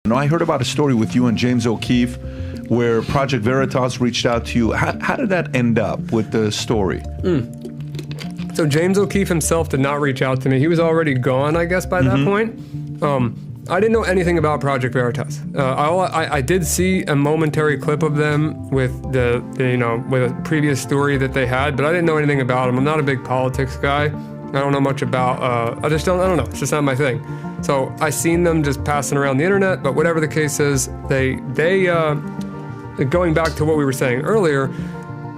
No, I heard about a story with you and James O'Keefe where Project Veritas reached out to you. How did that end up with the story? So James O'Keefe himself did not reach out to me. He was already gone, I guess, by that point. I didn't know anything about Project Veritas. I did see a momentary clip of them with with a previous story that they had, but I didn't know anything about them. I'm not a big politics guy. I don't know much about. I don't know. It's just not my thing. So I seen them just passing around the internet. But whatever the case is, they going back to what we were saying earlier.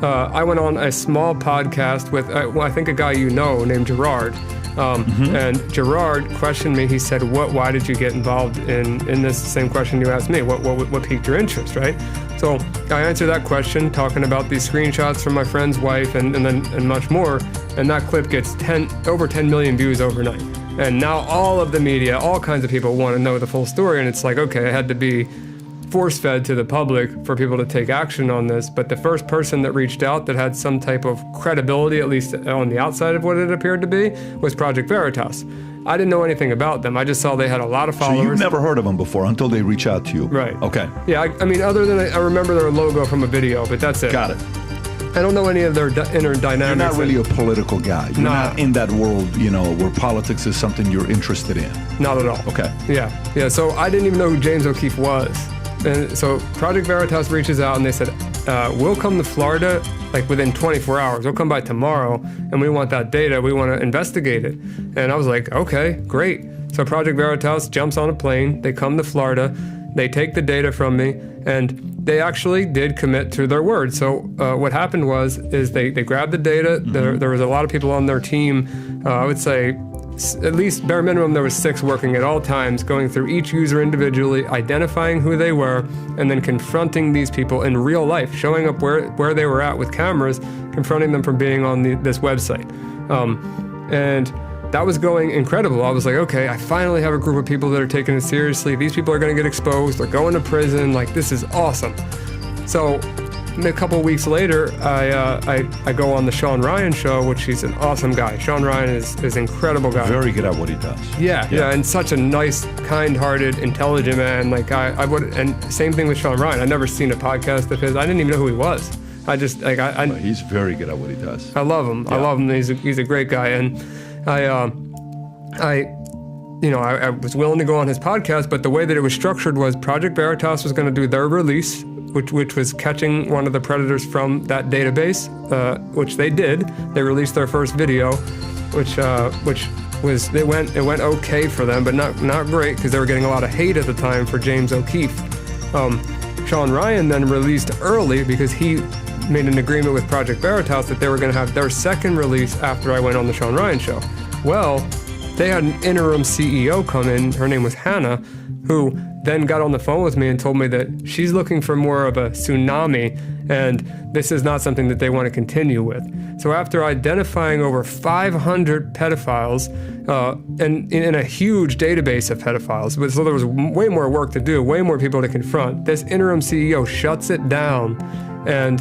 I went on a small podcast with I think a guy named Gerard. And Gerard questioned me. He said, why did you get involved in this same question you asked me? What piqued your interest, right? So I answered that question talking about these screenshots from my friend's wife and much more. And that clip gets over 10 million views overnight. And now all of the media, all kinds of people want to know the full story. And it's like, okay, I had to be force-fed to the public for people to take action on this, but the first person that reached out that had some type of credibility, at least on the outside of what it appeared to be, was Project Veritas. I didn't know anything about them. I just saw they had a lot of followers. So you've never heard of them before until they reach out to you? Right. Okay. Yeah, I mean, other than I remember their logo from a video, but that's it. Got it. I don't know any of their inner dynamics. You're not really a political guy. You're not in that world, where politics is something you're interested in. Not at all. Okay. Yeah. So I didn't even know who James O'Keefe was. And so Project Veritas reaches out and they said, we'll come to Florida like within 24 hours. We'll come by tomorrow and we want that data. We want to investigate it. And I was like, okay, great. So Project Veritas jumps on a plane. They come to Florida. They take the data from me and they actually did commit to their word. So what happened is they grabbed the data. There was a lot of people on their team. I would say at least bare minimum, there was 6 working at all times, going through each user individually, identifying who they were, and then confronting these people in real life, showing up where they were at with cameras, confronting them from being on this website. And that was going incredible. I was like, okay, I finally have a group of people that are taking it seriously. These people are going to get exposed. They're going to prison. Like, this is awesome. So a couple of weeks later, I go on the Sean Ryan show, which he's an awesome guy. Sean Ryan is an incredible guy. Very good at what he does. Yeah, and such a nice, kind-hearted, intelligent man. Like I would, and same thing with Sean Ryan. I'd never seen a podcast of his. I didn't even know who he was. He's very good at what he does. I love him. Yeah. I love him. He's a great guy, and I was willing to go on his podcast, but the way that it was structured was Project Veritas was going to do their release, which was catching one of the predators from that database, which they did. They released their first video, which it went okay for them, but not great because they were getting a lot of hate at the time for James O'Keefe. Sean Ryan then released early because he made an agreement with Project Veritas that they were going to have their second release after I went on the Sean Ryan show. Well, they had an interim CEO come in. Her name was Hannah, who then got on the phone with me and told me that she's looking for more of a tsunami and this is not something that they want to continue with. So after identifying over 500 pedophiles and in a huge database of pedophiles, so there was way more work to do, way more people to confront, this interim CEO shuts it down. And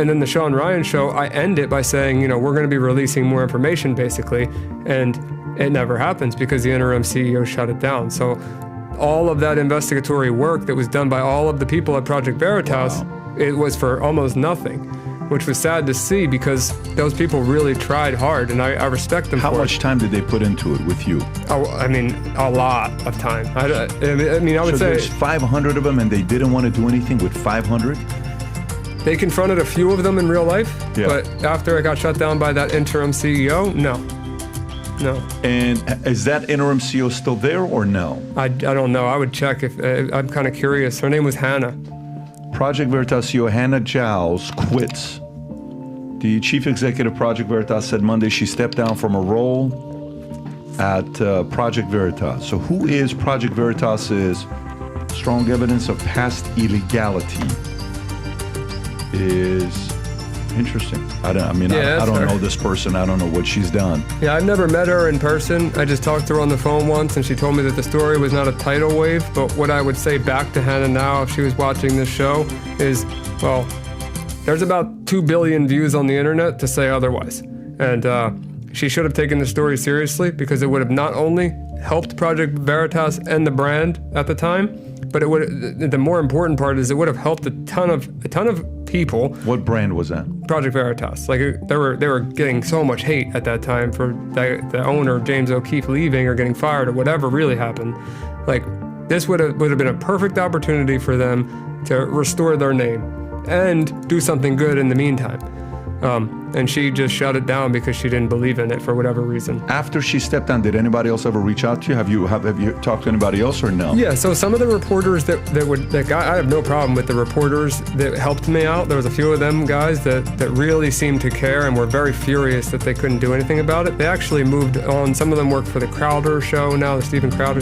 then the Sean Ryan show, I end it by saying, we're going to be releasing more information basically. And it never happens because the interim CEO shut it down. So all of that investigatory work that was done by all of the people at Project Veritas, it was for almost nothing, which was sad to see because those people really tried hard, and I respect them for it. How much time did they put into it with you? Oh, I mean, a lot of time. I would say there's 500 of them, and they didn't want to do anything with 500? They confronted a few of them in real life, but after I got shut down by that interim CEO, no. And is that interim CEO still there or no? I don't know. I would check if I'm kind of curious. Her name was Hannah. Project Veritas CEO Hannah Giles quits. The chief executive of Project Veritas said Monday she stepped down from a role at Project Veritas. So who is Project Veritas? Is strong evidence of past illegality is interesting. I don't know this person. I don't know what she's done. Yeah, I've never met her in person. I just talked to her on the phone once, and she told me that the story was not a tidal wave. But what I would say back to Hannah now, if she was watching this show, is, well, there's about 2 billion views on the internet to say otherwise. And she should have taken the story seriously because it would have not only helped Project Veritas and the brand at the time, But it would. The more important part is it would have helped a ton of people. What brand was that? Project Veritas. Like they were getting so much hate at that time for the owner James O'Keefe leaving or getting fired or whatever really happened. Like this would have been a perfect opportunity for them to restore their name and do something good in the meantime. And she just shut it down because she didn't believe in it for whatever reason. After she stepped down, did anybody else ever reach out to you? Have you talked to anybody else or no? Yeah, so some of the reporters I have no problem with the reporters that helped me out. There was a few of them guys that really seemed to care and were very furious that they couldn't do anything about it. They actually moved on. Some of them work for the Crowder show now, the Stephen Crowder.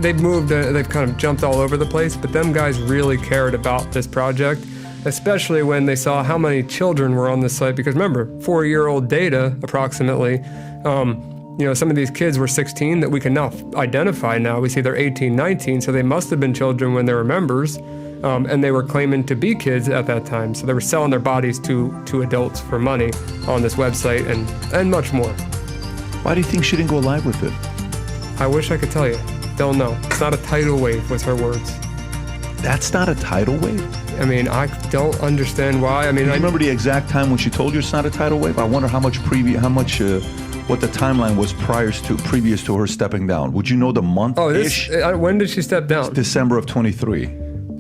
They've moved, they've kind of jumped all over the place, but them guys really cared about this project, especially when they saw how many children were on this site. Because remember, 4-year-old data approximately, some of these kids were 16 that we can now identify now. We see they're 18, 19, so they must have been children when they were members, and they were claiming to be kids at that time. So they were selling their bodies to adults for money on this website and much more. Why do you think she didn't go live with it? I wish I could tell you. Don't know. It's not a tidal wave, was her words. That's not a tidal wave? I mean, I don't understand why. I mean, Do you remember the exact time when she told you it's not a tidal wave? I wonder what the timeline was previous to her stepping down. Would you know the month? When did she step down? It's December of 23.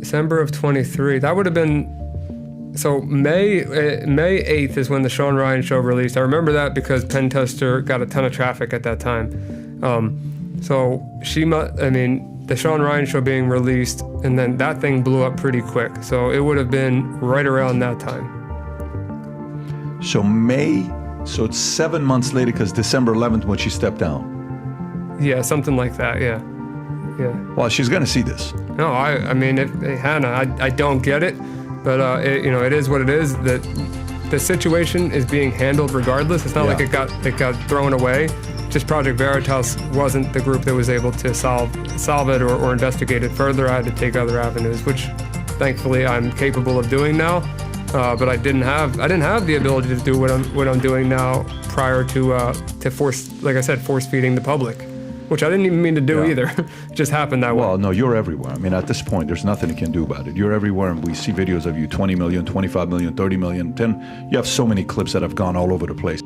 December of 23. That would have been, so May 8th is when the Sean Ryan show released. I remember that because Penn Tester got a ton of traffic at that time. The Sean Ryan show being released, and then that thing blew up pretty quick. So it would have been right around that time. So it's 7 months later because December 11th when she stepped down. Yeah, something like that, yeah. Well, she's going to see this. No, Hannah, I don't get it, but it is what it is. That the situation is being handled regardless. It's not like it got thrown away. Just Project Veritas wasn't the group that was able to solve it or investigate it further. I had to take other avenues, which thankfully I'm capable of doing now. But I didn't have the ability to do what I'm doing now prior to force feeding the public, which I didn't even mean to do either. It just happened that way. Well, no, you're everywhere. I mean, at this point, there's nothing you can do about it. You're everywhere, and we see videos of you, 20 million, 25 million, 30 million, 10. You have so many clips that have gone all over the place.